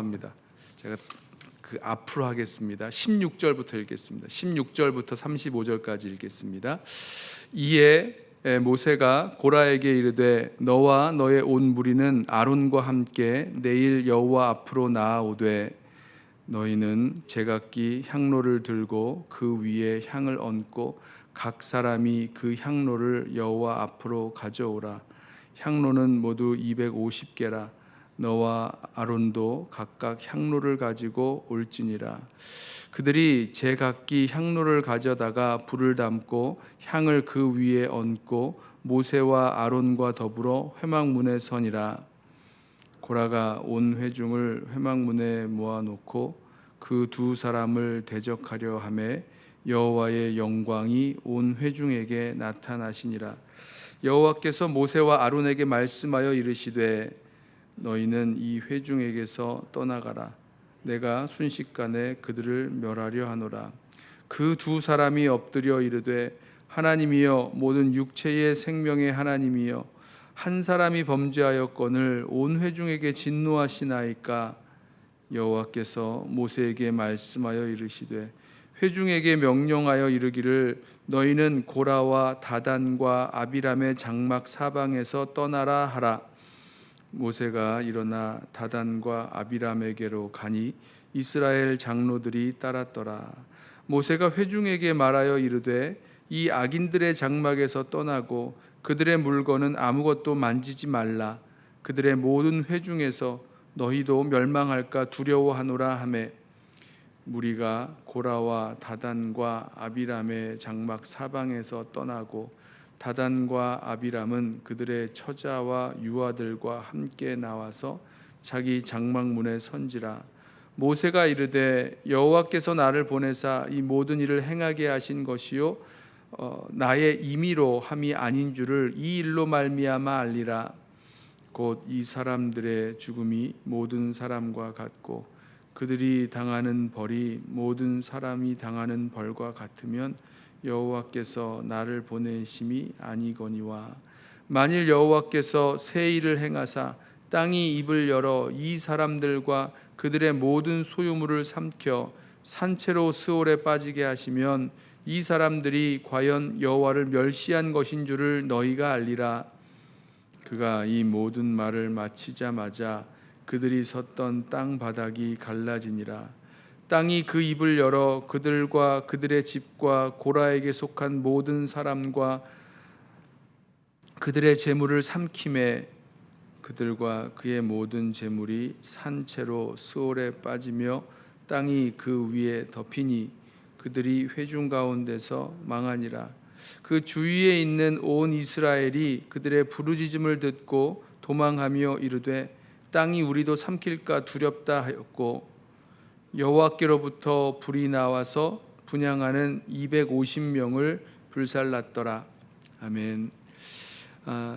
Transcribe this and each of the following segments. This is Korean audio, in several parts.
죄송합니다. 제가 그 앞으로 하겠습니다. 16절부터 읽겠습니다. 16절부터 35절까지 읽겠습니다. 이에 모세가 고라에게 이르되 너와 너의 온 무리는 아론과 함께 내일 여호와 앞으로 나아오되 너희는 제각기 향로를 들고 그 위에 향을 얹고 각 사람이 그 향로를 여호와 앞으로 가져오라. 향로는 모두 250개라. 너와 아론도 각각 향로를 가지고 올지니라. 그들이 제각기 향로를 가져다가 불을 담고 향을 그 위에 얹고 모세와 아론과 더불어 회막문에 서니라. 고라가 온 회중을 회막문에 모아놓고 그 두 사람을 대적하려 하매 여호와의 영광이 온 회중에게 나타나시니라. 여호와께서 모세와 아론에게 말씀하여 이르시되 너희는 이 회중에게서 떠나가라. 내가 순식간에 그들을 멸하려 하노라. 그 두 사람이 엎드려 이르되 하나님이여 모든 육체의 생명의 하나님이여 한 사람이 범죄하였거늘 온 회중에게 진노하시나이까. 여호와께서 모세에게 말씀하여 이르시되 회중에게 명령하여 이르기를 너희는 고라와 다단과 아비람의 장막 사방에서 떠나라 하라. 모세가 일어나 다단과 아비람에게로 가니 이스라엘 장로들이 따랐더라. 모세가 회중에게 말하여 이르되 이 악인들의 장막에서 떠나고 그들의 물건은 아무것도 만지지 말라. 그들의 모든 회중에서 너희도 멸망할까 두려워하노라 하매 무리가 고라와 다단과 아비람의 장막 사방에서 떠나고 다단과 아비람은 그들의 처자와 유아들과 함께 나와서 자기 장막문에 선지라. 모세가 이르되 여호와께서 나를 보내사 이 모든 일을 행하게 하신 것이요 나의 임의로 함이 아닌 줄을 이 일로 말미암아 알리라. 곧 이 사람들의 죽음이 모든 사람과 같고 그들이 당하는 벌이 모든 사람이 당하는 벌과 같으면 여호와께서 나를 보내심이 아니거니와 만일 여호와께서 새 일을 행하사 땅이 입을 열어 이 사람들과 그들의 모든 소유물을 삼켜 산채로 스올에 빠지게 하시면 이 사람들이 과연 여호와를 멸시한 것인 줄을 너희가 알리라. 그가 이 모든 말을 마치자마자 그들이 섰던 땅 바닥이 갈라지니라. 땅이 그 입을 열어 그들과 그들의 집과 고라에게 속한 모든 사람과 그들의 재물을 삼키매 그들과 그의 모든 재물이 산채로 스올에 빠지며 땅이 그 위에 덮이니 그들이 회중 가운데서 망하니라. 그 주위에 있는 온 이스라엘이 그들의 부르짖음을 듣고 도망하며 이르되 땅이 우리도 삼킬까 두렵다 하였고 여호와께로부터 불이 나와서 분향하는 250명을 불살랐더라. 아멘.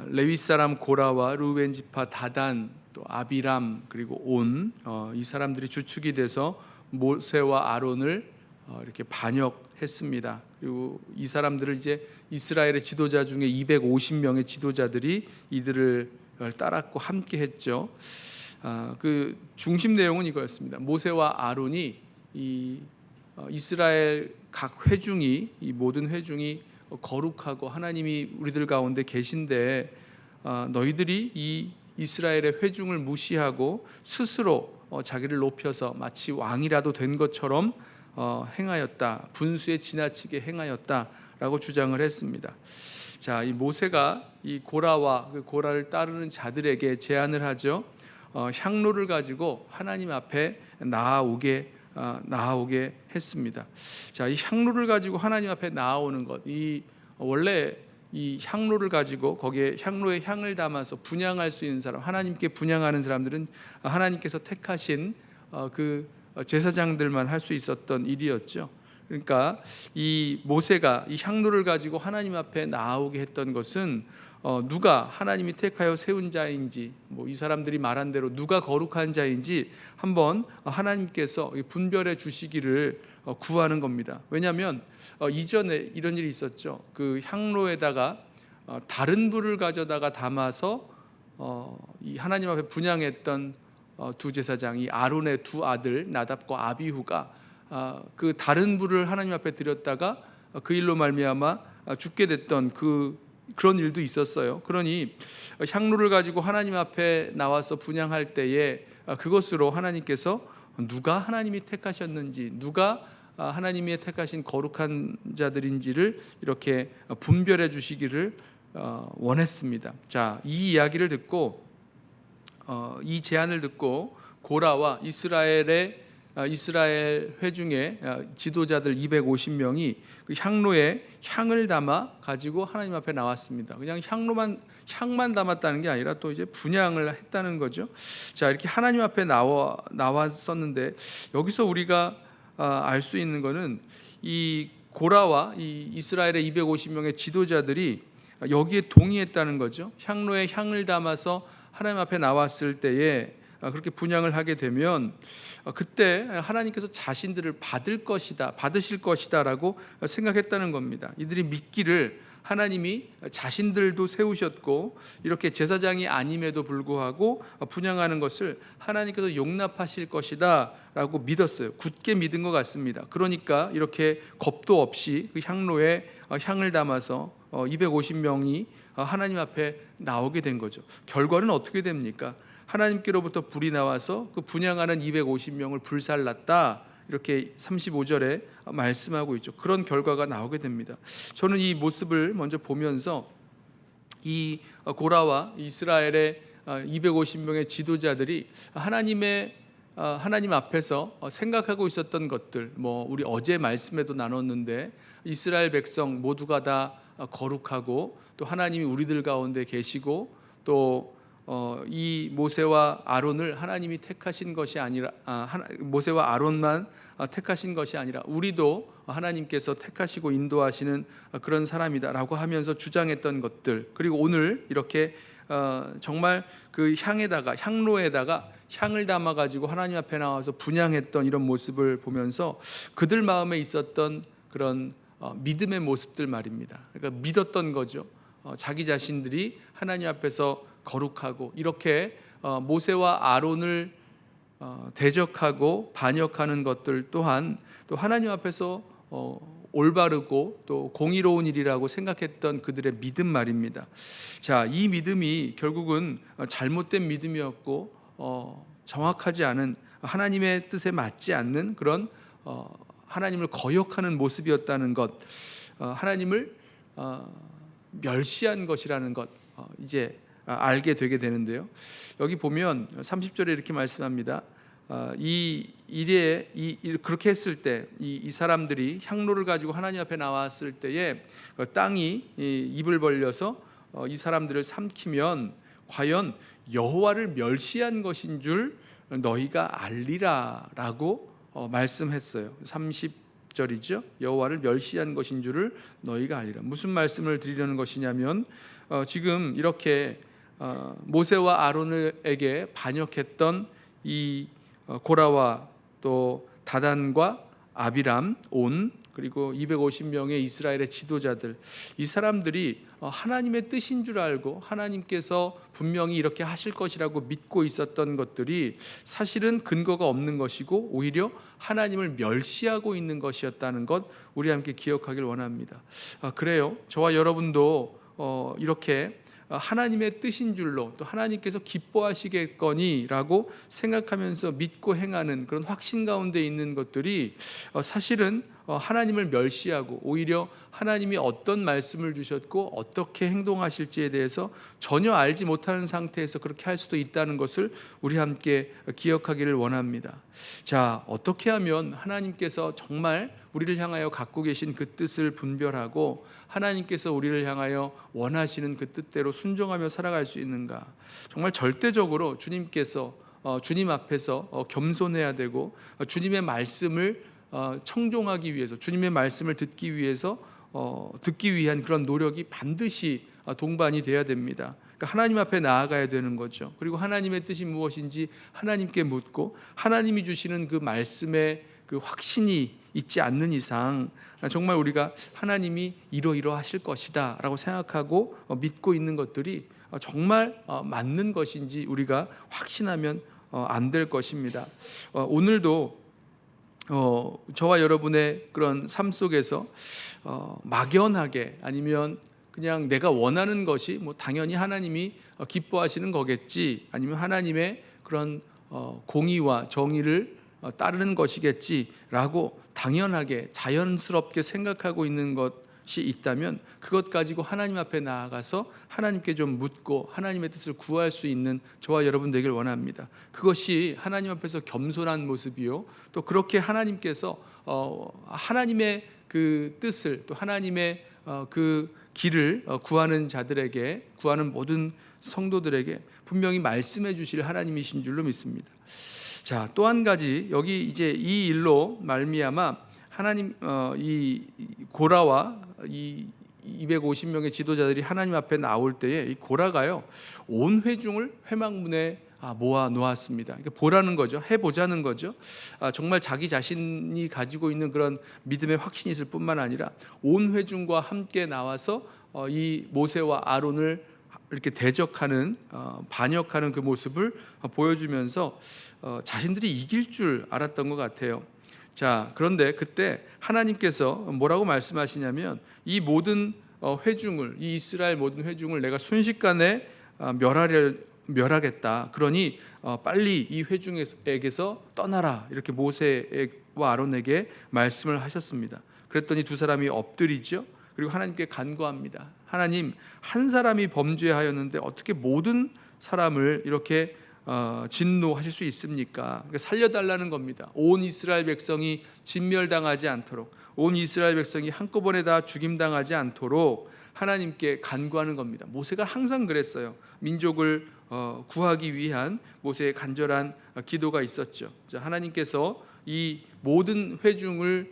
레위 사람 고라와 르우벤 지파 다단 또 아비람 그리고 온 이 사람들이 주축이 돼서 모세와 아론을 이렇게 반역했습니다. 그리고 이 사람들을 이제 이스라엘의 지도자 중에 250명의 지도자들이 이들을 따랐고 함께 했죠. 그 중심 내용은 이거였습니다. 모세와 아론이 이 이스라엘 각 회중이 이 모든 회중이 거룩하고 하나님이 우리들 가운데 계신데 너희들이 이 이스라엘의 회중을 무시하고 스스로 자기를 높여서 마치 왕이라도 된 것처럼 행하였다. 분수에 지나치게 행하였다라고 주장을 했습니다. 자, 이 모세가 이 고라와 그 고라를 따르는 자들에게 제안을 하죠. 향로를 가지고 하나님 앞에 나아오게 했습니다. 자, 이 향로를 가지고 하나님 앞에 나아오는 것, 이 원래 이 향로를 가지고 거기에 향로에 향을 담아서 분향할 수 있는 사람, 하나님께 분향하는 사람들은 하나님께서 택하신 그 제사장들만 할 수 있었던 일이었죠. 그러니까 이 모세가 이 향로를 가지고 하나님 앞에 나아오게 했던 것은 누가 하나님이 택하여 세운 자인지, 이 사람들이 말한 대로 누가 거룩한 자인지 한번 하나님께서 분별해 주시기를 구하는 겁니다. 왜냐하면 이전에 이런 일이 있었죠. 그 향로에다가 다른 불을 가져다가 담아서 이 하나님 앞에 분향했던 두 제사장이 아론의 두 아들 나답과 아비후가 그 다른 불을 하나님 앞에 드렸다가 그 일로 말미암아 죽게 됐던 그런 일도 있었어요. 그러니 향로를 가지고 하나님 앞에 나와서 분향할 때에 그것으로 하나님께서 누가 하나님이 택하셨는지, 누가 하나님이 택하신 거룩한 자들인지를 이렇게 분별해 주시기를 원했습니다. 자, 이 이야기를 듣고 이 제안을 듣고 고라와 이스라엘 회중의 지도자들 250명이 그 향로에 향을 담아 가지고 하나님 앞에 나왔습니다. 그냥 향만 담았다는 게 아니라 또 이제 분향을 했다는 거죠. 자, 이렇게 하나님 앞에 나왔었는데 여기서 우리가 알 수 있는 것은 이 고라와 이 이스라엘의 250명의 지도자들이 여기에 동의했다는 거죠. 향로에 향을 담아서 하나님 앞에 나왔을 때에 그렇게 분향을 하게 되면 그때 하나님께서 자신들을 받으실 것이다라고 생각했다는 겁니다. 이들이 믿기를 하나님이 자신들도 세우셨고 이렇게 제사장이 아님에도 불구하고 분향하는 것을 하나님께서 용납하실 것이다라고 믿었어요. 굳게 믿은 것 같습니다. 그러니까 이렇게 겁도 없이 그 향로에 향을 담아서 250명이 하나님 앞에 나오게 된 거죠. 결과는 어떻게 됩니까? 하나님께로부터 불이 나와서 그 분향하는 250명을 불살랐다. 이렇게 35절에 말씀하고 있죠. 그런 결과가 나오게 됩니다. 저는 이 모습을 먼저 보면서 이 고라와 이스라엘의 250명의 지도자들이 하나님 앞에서 생각하고 있었던 것들, 우리 어제 말씀에도 나눴는데 이스라엘 백성 모두가 다 거룩하고 또 하나님이 우리들 가운데 계시고 또 이 모세와 아론을 하나님이 택하신 것이 아니라 모세와 아론만 택하신 것이 아니라 우리도 하나님께서 택하시고 인도하시는 그런 사람이다라고 하면서 주장했던 것들, 그리고 오늘 이렇게 정말 그 향로에다가 향을 담아 가지고 하나님 앞에 나와서 분향했던 이런 모습을 보면서 그들 마음에 있었던 그런 믿음의 모습들 말입니다. 그러니까 믿었던 거죠. 자기 자신들이 하나님 앞에서 거룩하고 이렇게 모세와 아론을 대적하고 반역하는 것들 또한 또 하나님 앞에서 올바르고 또 공의로운 일이라고 생각했던 그들의 믿음 말입니다. 자, 이 믿음이 결국은 잘못된 믿음이었고 정확하지 않은 하나님의 뜻에 맞지 않는 그런 하나님을 거역하는 모습이었다는 것, 하나님을 멸시한 것이라는 것 이제 알게 되게 되는데요. 여기 보면 30절에 이렇게 말씀합니다. 그렇게 했을 때 이 사람들이 향로를 가지고 하나님 앞에 나왔을 때에 땅이 입을 벌려서 이 사람들을 삼키면 과연 여호와를 멸시한 것인 줄 너희가 알리라라고 말씀했어요. 30절이죠. 여호와를 멸시한 것인 줄을 너희가 알리라. 무슨 말씀을 드리려는 것이냐면 지금 이렇게 모세와 아론에게 반역했던 이 고라와 또 다단과 아비람, 온, 그리고 250명의 이스라엘의 지도자들, 이 사람들이 하나님의 뜻인 줄 알고 하나님께서 분명히 이렇게 하실 것이라고 믿고 있었던 것들이 사실은 근거가 없는 것이고 오히려 하나님을 멸시하고 있는 것이었다는 것 우리 함께 기억하길 원합니다. 그래요. 저와 여러분도 이렇게 하나님의 뜻인 줄로 또 하나님께서 기뻐하시겠거니라고 생각하면서 믿고 행하는 그런 확신 가운데 있는 것들이 사실은 하나님을 멸시하고 오히려 하나님이 어떤 말씀을 주셨고 어떻게 행동하실지에 대해서 전혀 알지 못하는 상태에서 그렇게 할 수도 있다는 것을 우리 함께 기억하기를 원합니다. 자, 어떻게 하면 하나님께서 정말 우리를 향하여 갖고 계신 그 뜻을 분별하고 하나님께서 우리를 향하여 원하시는 그 뜻대로 순종하며 살아갈 수 있는가? 정말 절대적으로 주님 앞에서 겸손해야 되고 주님의 말씀을 청종하기 위해서 주님의 말씀을 듣기 위한 그런 노력이 반드시 동반이 돼야 됩니다. 그러니까 하나님 앞에 나아가야 되는 거죠. 그리고 하나님의 뜻이 무엇인지 하나님께 묻고 하나님이 주시는 그 말씀의 그 확신이 있지 않는 이상 정말 우리가 하나님이 이러이러하실 것이다 라고 생각하고 믿고 있는 것들이 정말 맞는 것인지 우리가 확신하면 안 될 것입니다. 오늘도 저와 여러분의 그런 삶 속에서 막연하게 아니면 그냥 내가 원하는 것이 뭐 당연히 하나님이 기뻐하시는 거겠지, 아니면 하나님의 그런 공의와 정의를 따르는 것이겠지라고 당연하게 자연스럽게 생각하고 있는 것이 있다면 그것 가지고 하나님 앞에 나아가서 하나님께 좀 묻고 하나님의 뜻을 구할 수 있는 저와 여러분 되길 원합니다. 그것이 하나님 앞에서 겸손한 모습이요, 또 그렇게 하나님께서 하나님의 그 뜻을, 또 하나님의 그 길을 구하는 자들에게, 구하는 모든 성도들에게 분명히 말씀해 주실 하나님이신 줄로 믿습니다. 자, 또 한 가지, 여기 이제 이 일로 말미암아 하나님 이 고라와 이 250명의 지도자들이 하나님 앞에 나올 때에 이 고라가요, 온 회중을 회막문에 모아 놓았습니다. 그러니까 보라는 거죠. 해보자는 거죠. 정말 자기 자신이 가지고 있는 그런 믿음의 확신이 있을 뿐만 아니라 온 회중과 함께 나와서 이 모세와 아론을 이렇게 대적하는, 반역하는 그 모습을 보여주면서 자신들이 이길 줄 알았던 것 같아요. 자, 그런데 그때 하나님께서 뭐라고 말씀하시냐면 이 모든 회중을, 이 이스라엘 모든 회중을 내가 순식간에 멸하겠다. 그러니 빨리 이 회중에게서 떠나라. 이렇게 모세와 아론에게 말씀을 하셨습니다. 그랬더니 두 사람이 엎드리죠. 그리고 하나님께 간구합니다. 하나님, 한 사람이 범죄하였는데 어떻게 모든 사람을 이렇게 진노하실 수 있습니까? 그러니까 살려달라는 겁니다. 온 이스라엘 백성이 진멸당하지 않도록, 온 이스라엘 백성이 한꺼번에 다 죽임당하지 않도록 하나님께 간구하는 겁니다. 모세가 항상 그랬어요. 민족을 구하기 위한 모세의 간절한 기도가 있었죠. 하나님께서 이 모든 회중을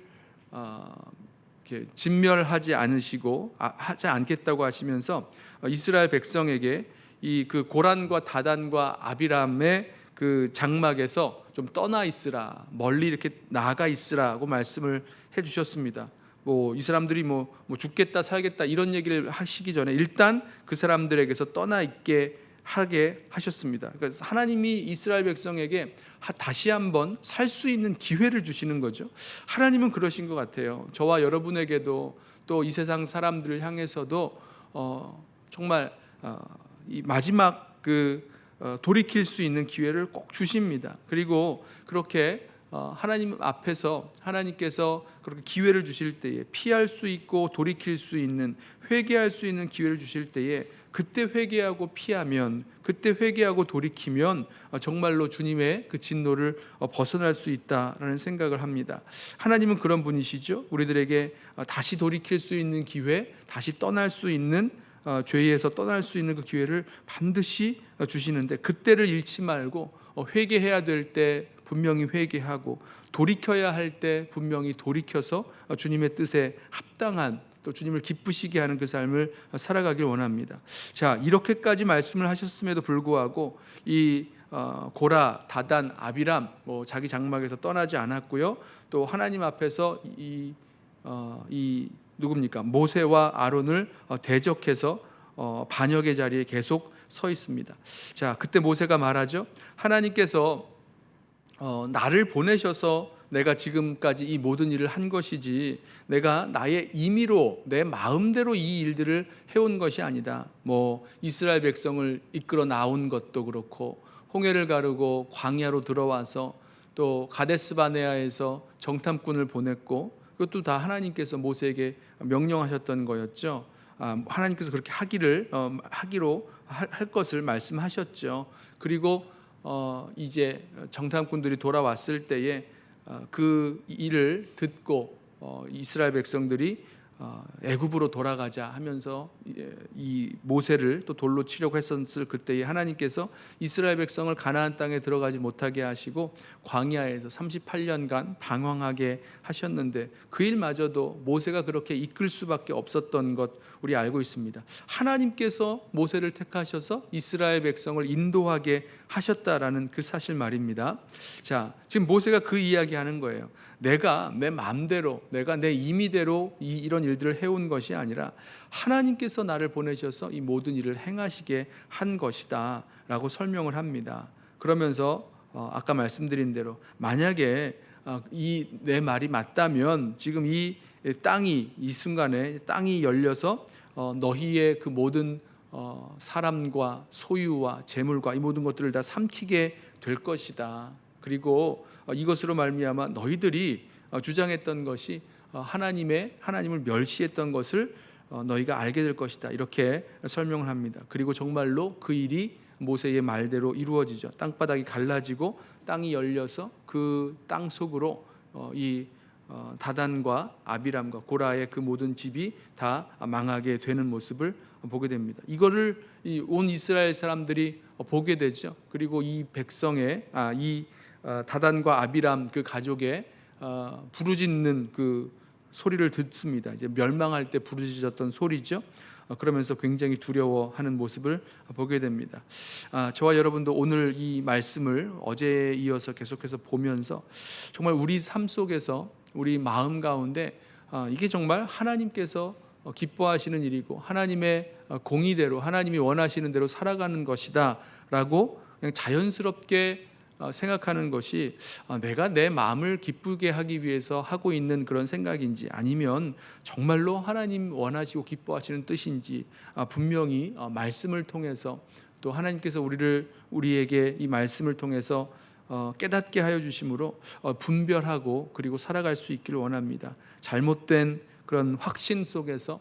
진멸하지 않으시고 하지 않겠다고 하시면서 이스라엘 백성에게 이 그 고란과 다단과 아비람의 그 장막에서 좀 떠나 있으라, 멀리 이렇게 나가 있으라고 말씀을 해주셨습니다. 이 사람들이 뭐 죽겠다 살겠다 이런 얘기를 하시기 전에 일단 그 사람들에게서 떠나 있게 하게 하셨습니다. 그러니까 하나님이 이스라엘 백성에게 다시 한번 살 수 있는 기회를 주시는 거죠. 하나님은 그러신 것 같아요. 저와 여러분에게도 또 이 세상 사람들을 향해서도 정말 이 마지막 돌이킬 수 있는 기회를 꼭 주십니다. 그리고 그렇게 하나님 앞에서 하나님께서 그렇게 기회를 주실 때에 피할 수 있고 돌이킬 수 있는, 회개할 수 있는 기회를 주실 때에 그때 회개하고 피하면, 그때 회개하고 돌이키면 정말로 주님의 그 진노를 벗어날 수 있다라는 생각을 합니다. 하나님은 그런 분이시죠. 우리들에게 다시 돌이킬 수 있는 기회, 다시 떠날 수 있는, 죄에서 떠날 수 있는 그 기회를 반드시 주시는데 그때를 잃지 말고 회개해야 될 때 분명히 회개하고 돌이켜야 할 때 분명히 돌이켜서 주님의 뜻에 합당한, 또 주님을 기쁘시게 하는 그 삶을 살아가길 원합니다. 자, 이렇게까지 말씀을 하셨음에도 불구하고 이 고라, 다단, 아비람 자기 장막에서 떠나지 않았고요. 또 하나님 앞에서 이 누굽니까? 모세와 아론을 대적해서 반역의 자리에 계속 서 있습니다. 자, 그때 모세가 말하죠. 하나님께서 나를 보내셔서 내가 지금까지 이 모든 일을 한 것이지 내가 나의 임의로 내 마음대로 이 일들을 해온 것이 아니다. 이스라엘 백성을 이끌어 나온 것도 그렇고 홍해를 가르고 광야로 들어와서 또 가데스바네아에서 정탐꾼을 보냈고 그것도 다 하나님께서 모세에게 명령하셨던 거였죠. 하나님께서 그렇게 하기로 할 것을 말씀하셨죠. 그리고 이제 정탐꾼들이 돌아왔을 때에 그 일을 듣고 이스라엘 백성들이 애굽으로 돌아가자 하면서 이 모세를 또 돌로 치려고 했었을 그때에 하나님께서 이스라엘 백성을 가나안 땅에 들어가지 못하게 하시고 광야에서 38년간 방황하게 하셨는데 그 일마저도 모세가 그렇게 이끌 수밖에 없었던 것 우리 알고 있습니다. 하나님께서 모세를 택하셔서 이스라엘 백성을 인도하게 하셨다라는 그 사실 말입니다. 자, 지금 모세가 그 이야기하는 거예요. 내가 내 마음대로, 내가 내 임의대로 이런 일들을 해온 것이 아니라 하나님께서 나를 보내셔서 이 모든 일을 행하시게 한 것이다 라고 설명을 합니다. 그러면서 아까 말씀드린 대로 만약에 이 내 말이 맞다면 지금 이 땅이 이 순간에 땅이 열려서 너희의 그 모든 사람과 소유와 재물과 이 모든 것들을 다 삼키게 될 것이다. 그리고 이것으로 말미암아 너희들이 주장했던 것이 하나님을 멸시했던 것을 너희가 알게 될 것이다. 이렇게 설명을 합니다. 그리고 정말로 그 일이 모세의 말대로 이루어지죠. 땅바닥이 갈라지고 땅이 열려서 그 땅 속으로 이 다단과 아비람과 고라의 그 모든 집이 다 망하게 되는 모습을 보게 됩니다. 이거를 온 이스라엘 사람들이 보게 되죠. 그리고 이 백성의 다단과 아비람 그 가족의 부르짖는 그 소리를 듣습니다. 이제 멸망할 때 부르짖었던 소리죠. 그러면서 굉장히 두려워하는 모습을 보게 됩니다. 저와 여러분도 오늘 이 말씀을 어제에 이어서 계속해서 보면서 정말 우리 삶 속에서 우리 마음 가운데 이게 정말 하나님께서 기뻐하시는 일이고 하나님의 공의대로 하나님이 원하시는 대로 살아가는 것이다 라고 그냥 자연스럽게 생각하는 것이 내가 내 마음을 기쁘게 하기 위해서 하고 있는 그런 생각인지 아니면 정말로 하나님 원하시고 기뻐하시는 뜻인지 분명히 말씀을 통해서 또 하나님께서 우리에게 이 말씀을 통해서 깨닫게 하여 주심으로 분별하고 그리고 살아갈 수 있기를 원합니다. 잘못된 그런 확신 속에서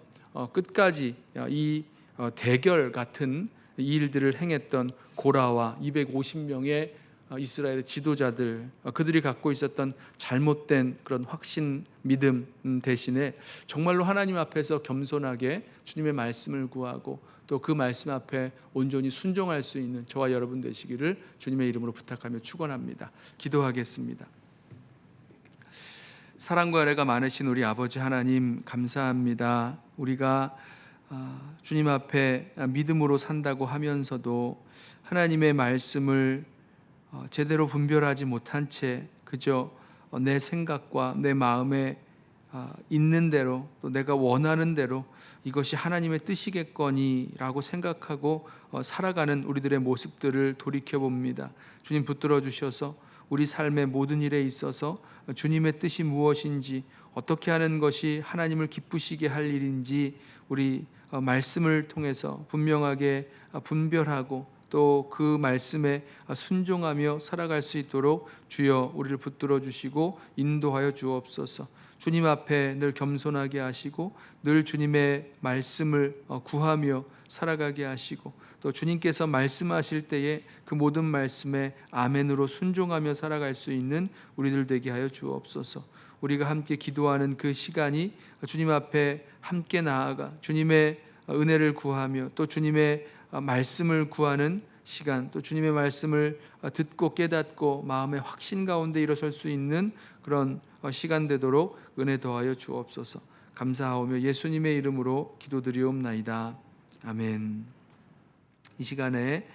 끝까지 이 대결 같은 일들을 행했던 고라와 250명의 이스라엘의 지도자들, 그들이 갖고 있었던 잘못된 그런 확신, 믿음 대신에 정말로 하나님 앞에서 겸손하게 주님의 말씀을 구하고 또 그 말씀 앞에 온전히 순종할 수 있는 저와 여러분 되시기를 주님의 이름으로 부탁하며 축원합니다. 기도하겠습니다. 사랑과 은혜가 많으신 우리 아버지 하나님 감사합니다. 우리가 주님 앞에 믿음으로 산다고 하면서도 하나님의 말씀을 제대로 분별하지 못한 채 그저 내 생각과 내 마음에 있는 대로 또 내가 원하는 대로 이것이 하나님의 뜻이겠거니라고 생각하고 살아가는 우리들의 모습들을 돌이켜봅니다. 주님 붙들어 주셔서 우리 삶의 모든 일에 있어서 주님의 뜻이 무엇인지 어떻게 하는 것이 하나님을 기쁘시게 할 일인지 우리 말씀을 통해서 분명하게 분별하고 또 그 말씀에 순종하며 살아갈 수 있도록 주여 우리를 붙들어 주시고 인도하여 주옵소서. 주님 앞에 늘 겸손하게 하시고 늘 주님의 말씀을 구하며 살아가게 하시고 또 주님께서 말씀하실 때에 그 모든 말씀에 아멘으로 순종하며 살아갈 수 있는 우리들 되게 하여 주옵소서. 우리가 함께 기도하는 그 시간이 주님 앞에 함께 나아가 주님의 은혜를 구하며 또 주님의 말씀을 구하는 시간, 또 주님의 말씀을 듣고 깨닫고 마음의 확신 가운데 일어설 수 있는 그런 시간 되도록 은혜 더하여 주옵소서. 감사하오며 예수님의 이름으로 기도드리옵나이다. 아멘. 이 시간에